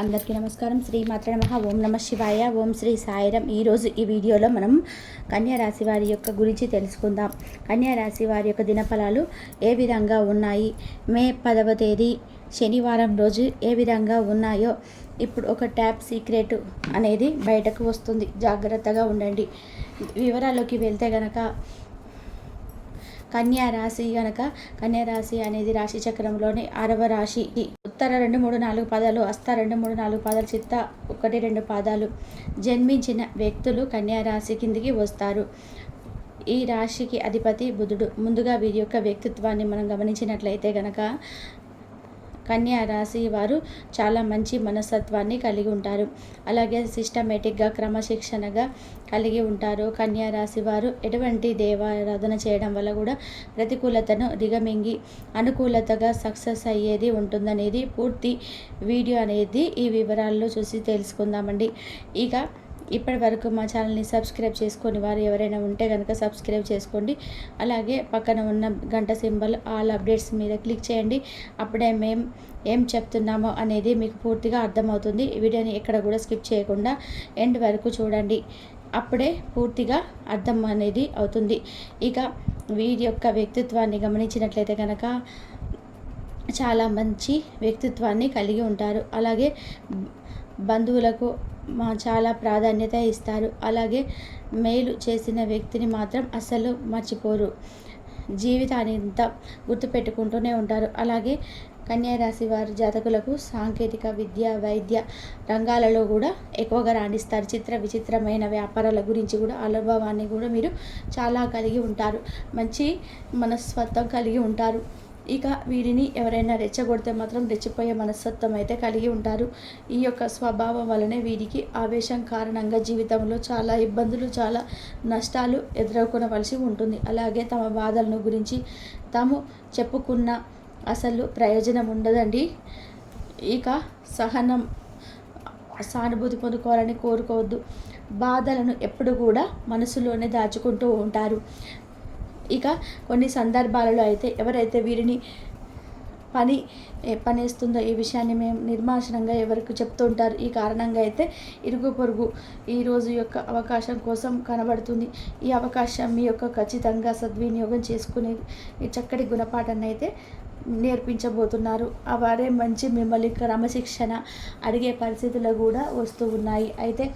అందరికీ నమస్కారం. శ్రీ మాత్ర నమః. ఓం నమ శివాయ. ఓం శ్రీ సాయిరం. ఈరోజు ఈ వీడియోలో మనం కన్యా రాశి వారి యొక్క గురించి తెలుసుకుందాం. కన్యా రాశి వారి యొక్క దినఫలాలు ఏ విధంగా ఉన్నాయి, మే 10వ తేదీ శనివారం రోజు ఏ విధంగా ఉన్నాయో ఇప్పుడు ఒక ట్యాప్ సీక్రెట్ అనేది బయటకు వస్తుంది. జాగ్రత్తగా ఉండండి. వివరాల్లోకి వెళ్తే గనక కన్యా రాశి అనేది రాశి చక్రంలోని 6వ రాశి. ఉత్తర 2, 3, 4 పాదాలు, హస్త 2, 3, 4 పాదాలు, చిత్త 1, 2 పాదాలు జన్మించిన వ్యక్తులు కన్యా రాశి కిందికి వస్తారు. ఈ రాశికి అధిపతి బుధుడు. ముందుగా వీరి యొక్క వ్యక్తిత్వాన్ని మనం గమనించినట్లయితే గనక కన్యా రాశి వారు చాలా మంచి మనస్తత్వాన్ని కలిగి ఉంటారు. అలాగే సిస్టమేటిక్గా, క్రమశిక్షణగా కలిగి ఉంటారు. కన్యా రాశి వారు ఎటువంటి దేవారాధన చేయడం వల్ల కూడా ప్రతికూలతను దిగమింగి అనుకూలతగా సక్సెస్ అయ్యేది ఉంటుందనేది పూర్తి వీడియో అనేది ఈ వివరాల్లో చూసి తెలుసుకుందామండి. ఇక ఇప్పటి వరకు మా ఛానల్ని సబ్స్క్రైబ్ చేసుకొని వారు ఎవరైనా ఉంటే కనుక సబ్స్క్రైబ్ చేసుకోండి. అలాగే పక్కన ఉన్న గంట సింబల్ ఆల్ అప్డేట్స్ మీద క్లిక్ చేయండి. అప్పుడే మేము ఏం చెప్తున్నామో అనేది మీకు పూర్తిగా అర్థమవుతుంది. వీడియోని ఎక్కడ కూడా స్కిప్ చేయకుండా ఎండ్ వరకు చూడండి. అప్పుడే పూర్తిగా అర్థం అనేది అవుతుంది. ఇక వీరి యొక్క వ్యక్తిత్వాన్ని గమనించినట్లయితే కనుక చాలా మంచి వ్యక్తిత్వాన్ని కలిగి ఉంటారు. అలాగే బంధువులకు చాలా ప్రాధాన్యత ఇస్తారు. అలాగే మేలు చేసిన వ్యక్తిని మాత్రం అస్సలు మర్చిపోరు. జీవితాన్ని అంతా గుర్తుపెట్టుకుంటూనే ఉంటారు. అలాగే కన్యా రాశి వారి జాతకులకు సాంకేతిక విద్య, వైద్య రంగాలలో కూడా ఎక్కువగా రాణిస్తారు. విచిత్రమైన వ్యాపారాల గురించి కూడా అనుభవాన్ని కూడా మీరు చాలా కలిగి ఉంటారు. మంచి మనస్తత్వం కలిగి ఉంటారు. ఇక వీరిని ఎవరైనా రెచ్చగొడితే మాత్రం రెచ్చిపోయే మనస్తత్వం అయితే కలిగి ఉంటారు. ఈ యొక్క స్వభావం వలనే వీరికి ఆవేశం కారణంగా జీవితంలో చాలా ఇబ్బందులు, చాలా నష్టాలు ఎదుర్కొనవలసి ఉంటుంది. అలాగే తమ బాధలను గురించి తాము చెప్పుకున్న అసలు ప్రయోజనం ఉండదండి. ఇక సానుభూతి పొందుకోవాలని కోరుకోవద్దు. బాధలను ఎప్పుడు కూడా మనసులోనే దాచుకుంటూ ఉంటారు. ఇక కొన్ని సందర్భాలలో అయితే ఎవరైతే వీరిని పనిస్తుందో ఈ విషయాన్ని మేము నిర్మాషణంగా ఎవరికి చెప్తూ ఉంటారు. ఈ కారణంగా అయితే ఇరుగు పొరుగు ఈ రోజు యొక్క అవకాశం కోసం కనబడుతుంది. ఈ అవకాశం మీ యొక్క ఖచ్చితంగా సద్వినియోగం చేసుకునే ఈ చక్కటి గుణపాఠాన్ని అయితే నేర్పించబోతున్నారు. వారే మంచి మిమ్మల్ని క్రమశిక్షణ అడిగే పరిస్థితులు కూడా వస్తూ ఉన్నాయి. అయితే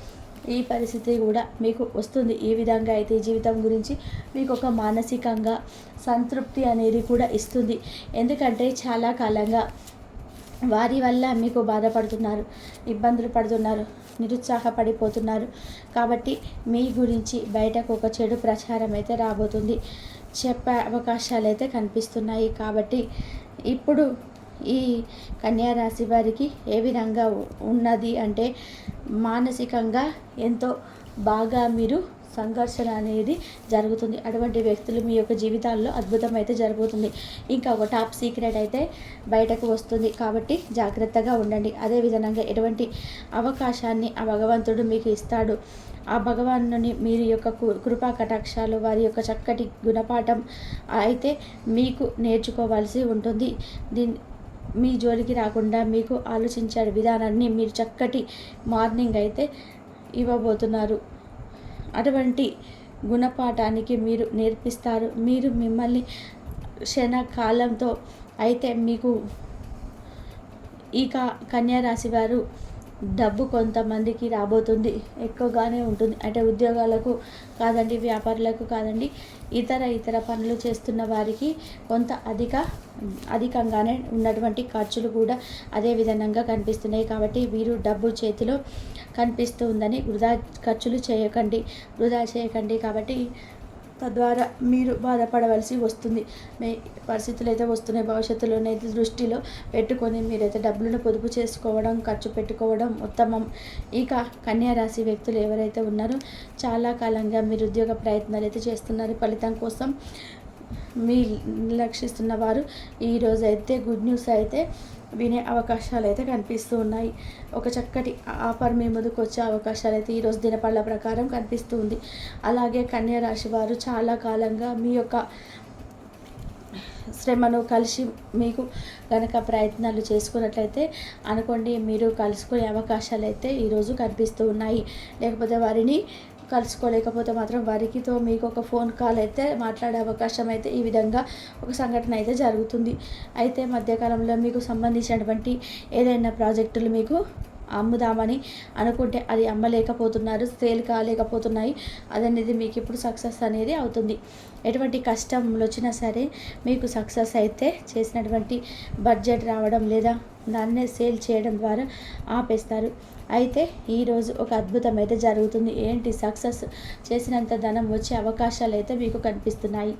ఈ పరిస్థితి కూడా మీకు వస్తుంది. ఈ విధంగా అయితే ఈ జీవితం గురించి మీకు ఒక మానసికంగా సంతృప్తి అనేది కూడా ఇస్తుంది. ఎందుకంటే చాలా కాలంగా వారి వల్ల మీకు బాధపడుతున్నారు, ఇబ్బందులు పడుతున్నారు, నిరుత్సాహపడిపోతున్నారు. కాబట్టి మీ గురించి బయటకు ఒక చెడు ప్రచారం అయితే రాబోతుంది. చెప్పే అవకాశాలు అయితే కనిపిస్తున్నాయి. కాబట్టి ఇప్పుడు ఈ కన్యా రాశి వారికి ఏ విధంగా ఉన్నది అంటే మానసికంగా ఎంతో బాగా మీరు సంఘర్షణ అనేది జరుగుతుంది. అటువంటి వ్యక్తులు మీ యొక్క జీవితాల్లో అద్భుతం అయితే జరుగుతుంది. ఇంకా ఒక టాప్ సీక్రెట్ అయితే బయటకు వస్తుంది. కాబట్టి జాగ్రత్తగా ఉండండి. అదేవిధంగా ఎటువంటి అవకాశాన్ని ఆ భగవంతుడు మీకు ఇస్తాడు. ఆ భగవానుని మీరు యొక్క కృపా కటాక్షాలు, వారి యొక్క చక్కటి గుణపాఠం అయితే మీకు నేర్చుకోవాల్సి ఉంటుంది. మీ జోలికి రాకుండా మీకు ఆలోచించే విధానాన్ని మీరు చక్కటి మార్నింగ్ అయితే ఇవ్వబోతున్నారు. అటువంటి గుణపాఠానికి మీరు నేర్పిస్తారు. మీరు మిమ్మల్ని క్షణకాలంతో అయితే మీకు ఇక కన్యా రాశి వారు డబ్బు కొంతమందికి రాబోతుంది. ఎక్కువగానే ఉంటుంది. అంటే ఉద్యోగాలకు కాదండి, వ్యాపారులకు కాదండి, ఇతర పనులు చేస్తున్న వారికి కొంత అధికంగానే ఉన్నటువంటి ఖర్చులు కూడా అదే విధంగా కనిపిస్తున్నాయి. కాబట్టి వీరు డబ్బు చేతిలో కనిపిస్తూ ఉందని వృధా చేయకండి. కాబట్టి తద్వారా మీరు బాధపడవలసి వస్తుంది. మీ పరిస్థితులు అయితే వస్తున్నాయి. భవిష్యత్తులోనైతే దృష్టిలో పెట్టుకొని మీరైతే డబ్బులను పొదుపు చేసుకోవడం, ఖర్చు పెట్టుకోవడం ఉత్తమం. ఇక కన్యా రాశి వ్యక్తులు ఎవరైతే ఉన్నారో చాలా కాలంగా మీరు ఉద్యోగ ప్రయత్నాలు అయితే చేస్తున్నారు. ఫలితం కోసం మీ నిర్లక్షిస్తున్న వారు ఈరోజు అయితే గుడ్ న్యూస్ అయితే వినే అవకాశాలు అయితే కనిపిస్తూ ఉన్నాయి. ఒక చక్కటి ఆఫర్ మీ ముందుకు వచ్చే అవకాశాలు అయితే ఈరోజు దినపళ్ళ ప్రకారం కనిపిస్తూ ఉంది. అలాగే కన్యా రాశి వారు చాలా కాలంగా మీ యొక్క శ్రమను కలిసి మీకు కనుక ప్రయత్నాలు చేసుకున్నట్లయితే అనుకోండి, మీరు కలుసుకునే అవకాశాలు అయితే ఈరోజు కనిపిస్తూ ఉన్నాయి. లేకపోతే వారిని కలుసుకోలేకపోతే మాత్రం వారికితో మీకు ఒక ఫోన్ కాల్ అయితే మాట్లాడే అవకాశం అయితే ఈ విధంగా ఒక సంఘటన అయితే జరుగుతుంది. అయితే మధ్యకాలంలో మీకు సంబంధించినటువంటి ఏదైనా ప్రాజెక్టులు మీకు అమ్ముదామని అనుకుంటే అది అమ్మలేకపోతున్నారు, సేల్ కాలేకపోతున్నాయి. అదనేది మీకు ఇప్పుడు సక్సెస్ అనేది అవుతుంది. ఎటువంటి కష్టంలో వచ్చినా సరే మీకు సక్సెస్ అయితే చేసినటువంటి బడ్జెట్ రావడం లేదా దాన్నే సేల్ చేయడం ద్వారా ఆపేస్తారు. అయితే ఈరోజు ఒక అద్భుతం అయితే జరుగుతుంది. ఏంటి, సక్సెస్ చేసినంత ధనం వచ్చే అవకాశాలు అయితే మీకు కనిపిస్తున్నాయి.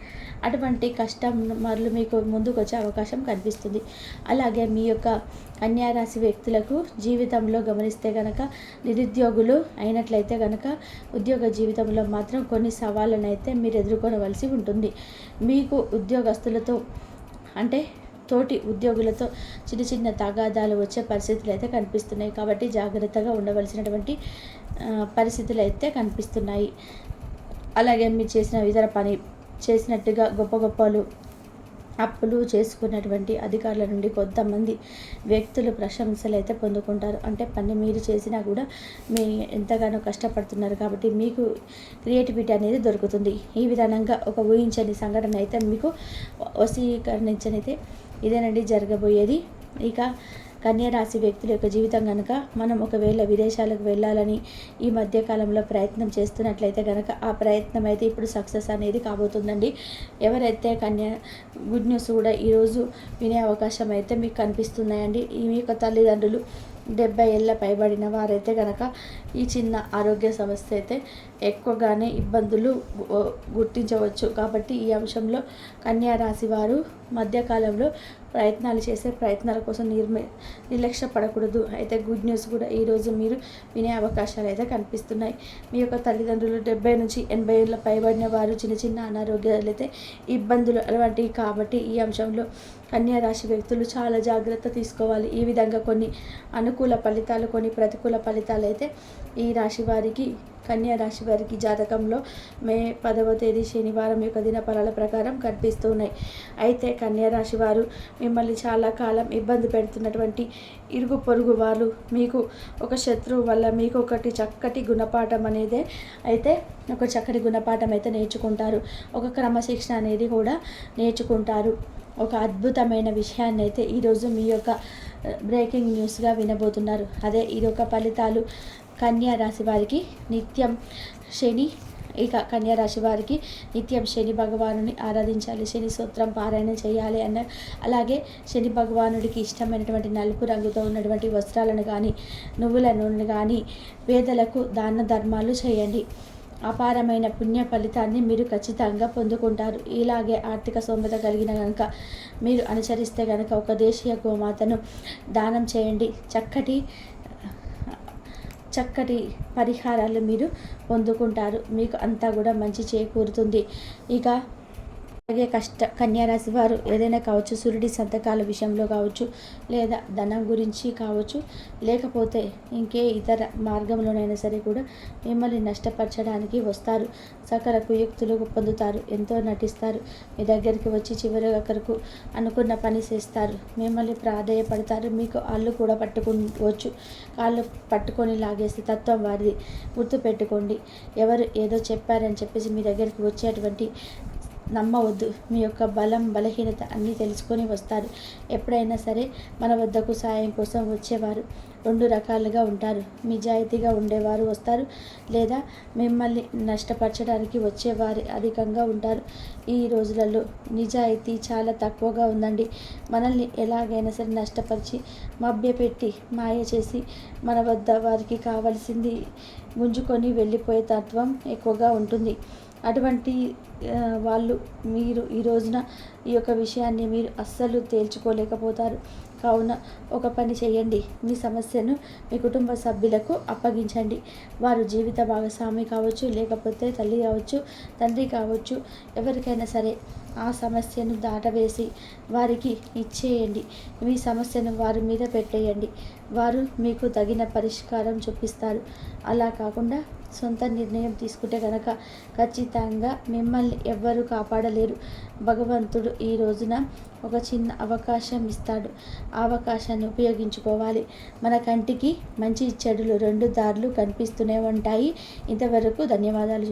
అటువంటి కస్టమర్లు మీకు ముందుకు వచ్చే అవకాశం కనిపిస్తుంది. అలాగే మీ యొక్క కన్యారాశి వ్యక్తులకు జీవితంలో గమనిస్తే కనుక నిరుద్యోగులు అయినట్లయితే కనుక ఉద్యోగ జీవితంలో మాత్రం కొన్ని సవాళ్ళను అయితే మీరు ఎదుర్కొనవలసి ఉంటుంది. మీకు ఉద్యోగస్తులతో అంటే తోటి ఉద్యోగులతో చిన్న చిన్న తగాదాలు వచ్చే పరిస్థితులు అయితే కనిపిస్తున్నాయి. కాబట్టి జాగ్రత్తగా ఉండవలసినటువంటి పరిస్థితులు అయితే కనిపిస్తున్నాయి. అలాగే మీరు చేసిన ఇతర పని చేసినట్టుగా గొప్పలు అప్పులు చేసుకున్నటువంటి అధికారుల నుండి కొంతమంది వ్యక్తులు ప్రశంసలు అయితే పొందుకుంటారు. అంటే పని మీరు చేసినా కూడా మీ ఎంతగానో కష్టపడుతున్నారు కాబట్టి మీకు క్రియేటివిటీ అనేది దొరుకుతుంది. ఈ విధానంగా ఒక ఊహించని సంఘటన అయితే మీకు వశీకరించనైతే ఇదేనండి జరగబోయేది. ఇక కన్యారాశి వ్యక్తుల యొక్క జీవితం కనుక మనం ఒకవేళ విదేశాలకు వెళ్ళాలని ఈ మధ్యకాలంలో ప్రయత్నం చేస్తున్నట్లయితే కనుక ఆ ప్రయత్నం అయితే ఇప్పుడు సక్సెస్ అనేది కాబోతుందండి. ఎవరైతే గుడ్ న్యూస్ కూడా ఈరోజు వినే అవకాశం అయితే మీకు కనిపిస్తున్నాయండి. మీ యొక్క తల్లిదండ్రులు 70 ఏళ్ళ పైబడిన వారైతే కనుక ఈ చిన్న ఆరోగ్య సమస్య అయితే ఎక్కువగానే ఇబ్బందులు గుర్తించవచ్చు. కాబట్టి ఈ అంశంలో కన్యా రాశి వారు మధ్యకాలంలో ప్రయత్నాలు చేసే ప్రయత్నాల కోసం నిర్లక్ష్య పడకూడదు. అయితే గుడ్ న్యూస్ కూడా ఈరోజు మీరు వినే అవకాశాలు అయితే కనిపిస్తున్నాయి. మీ యొక్క తల్లిదండ్రులు 70 నుంచి 80 ఏళ్ళ పైబడిన వారు చిన్న చిన్న అనారోగ్యాలు అయితే ఇబ్బందులు అలాంటివి. కాబట్టి ఈ అంశంలో కన్యా రాశి వ్యక్తులు చాలా జాగ్రత్త తీసుకోవాలి. ఈ విధంగా కొన్ని అనుకూల ఫలితాలు, కొన్ని ప్రతికూల ఫలితాలు అయితే ఈ రాశి వారికి కన్యా రాశి వారికి జాతకంలో మే 10వ తేదీ శనివారం యొక్క దినఫలాల ప్రకారం కనిపిస్తూ ఉన్నాయి. అయితే కన్యా రాశి వారు మిమ్మల్ని చాలా కాలం ఇబ్బంది పెడుతున్నటువంటి ఇరుగు పొరుగు వాళ్ళు మీకు ఒక శత్రువు వల్ల మీకు ఒకటి చక్కటి గుణపాఠం అనేది అయితే ఒక చక్కటి గుణపాఠం అయితే నేర్చుకుంటారు. ఒక క్రమశిక్షణ అనేది కూడా నేర్చుకుంటారు. ఒక అద్భుతమైన విషయాన్ని అయితే ఈరోజు మీ యొక్క బ్రేకింగ్ న్యూస్గా వినబోతున్నారు. అదే ఈ యొక్క ఫలితాలు కన్యా రాశి వారికి నిత్యం శని కన్యా రాశి వారికి నిత్యం శని భగవానుని ఆరాధించాలి, శని స్తోత్రం పారాయణ చేయాలి అలాగే శని భగవానుడికి ఇష్టమైనటువంటి నలుపు రంగుతో ఉన్నటువంటి వస్త్రాలను కానీ నువ్వుల నూనె కానీ పేదలకు దాన ధర్మాలు చేయండి. అపారమైన పుణ్య ఫలితాన్ని మీరు ఖచ్చితంగా పొందుకుంటారు. ఇలాగే ఆర్థిక స్తోమత కలిగిన కనుక మీరు అనుసరిస్తే కనుక ఒక దేశీయ గోమాతను దానం చేయండి. చక్కటి పరిహారాలు మీరు పొందుకుంటారు. మీకు అంతా కూడా మంచి చేకూరుతుంది. ఇక అలాగే కన్యారాశి వారు ఏదైనా కావచ్చు, సూర్యుడి సంతకాల విషయంలో కావచ్చు, లేదా ధనం గురించి కావచ్చు, లేకపోతే ఇంకే ఇతర మార్గంలోనైనా సరే కూడా మిమ్మల్ని నష్టపరచడానికి వస్తారు. సకల కుయుక్తులు పొందుతారు, ఎంతో నటిస్తారు. మీ దగ్గరికి వచ్చి చివరి ఒకరికి అనుకున్న పని చేస్తారు, మిమ్మల్ని ప్రాధేయపడతారు. మీకు కాళ్ళు కూడా పట్టుకోవచ్చు, కాళ్ళు పట్టుకొని లాగేస్తే తత్వం వారిది. గుర్తుపెట్టుకోండి, ఎవరు ఏదో చెప్పారని చెప్పేసి మీ దగ్గరికి వచ్చేటువంటి నమ్మవద్దు. మీ యొక్క బలం బలహీనత అన్నీ తెలుసుకొని వస్తారు. ఎప్పుడైనా సరే మన వద్దకు సాయం కోసం వచ్చేవారు 2 రకాలుగా ఉంటారు. నిజాయితీగా ఉండేవారు వస్తారు, లేదా మిమ్మల్ని నష్టపరచడానికి వచ్చేవారు అధికంగా ఉంటారు. ఈ రోజులలో నిజాయితీ చాలా తక్కువగా ఉందండి. మనల్ని ఎలాగైనా సరే నష్టపరిచి మభ్యపెట్టి మాయ చేసి మన వద్ద వారికి కావాల్సింది గుంజుకొని వెళ్ళిపోయే తత్వం ఎక్కువగా ఉంటుంది. అటువంటి వాళ్ళు మీరు ఈ రోజున ఈ యొక్క విషయాన్ని మీరు అస్సలు తేల్చుకోలేకపోతారు. కావున ఒక పని చేయండి, మీ సమస్యను మీ కుటుంబ సభ్యులకు అప్పగించండి. వారు జీవిత భాగస్వామి కావచ్చు, లేకపోతే తల్లి కావచ్చు, తండ్రి కావచ్చు, ఎవరికైనా సరే ఆ సమస్యను దాటవేసి వారికి ఇచ్చేయండి. మీ సమస్యను వారి మీద పెట్టేయండి. వారు మీకు తగిన పరిష్కారం చూపిస్తారు. అలా కాకుండా సొంత నిర్ణయం తీసుకుంటే కనుక ఖచ్చితంగా మిమ్మల్ని ఎవ్వరూ కాపాడలేరు. భగవంతుడు ఈ రోజున ఒక చిన్న అవకాశం ఇస్తాడు. ఆ అవకాశాన్ని ఉపయోగించుకోవాలి. మన కంటికి మంచి చెడులు 2 దారులు కనిపిస్తూనే ఉంటాయి. ఇంతవరకు ధన్యవాదాలు.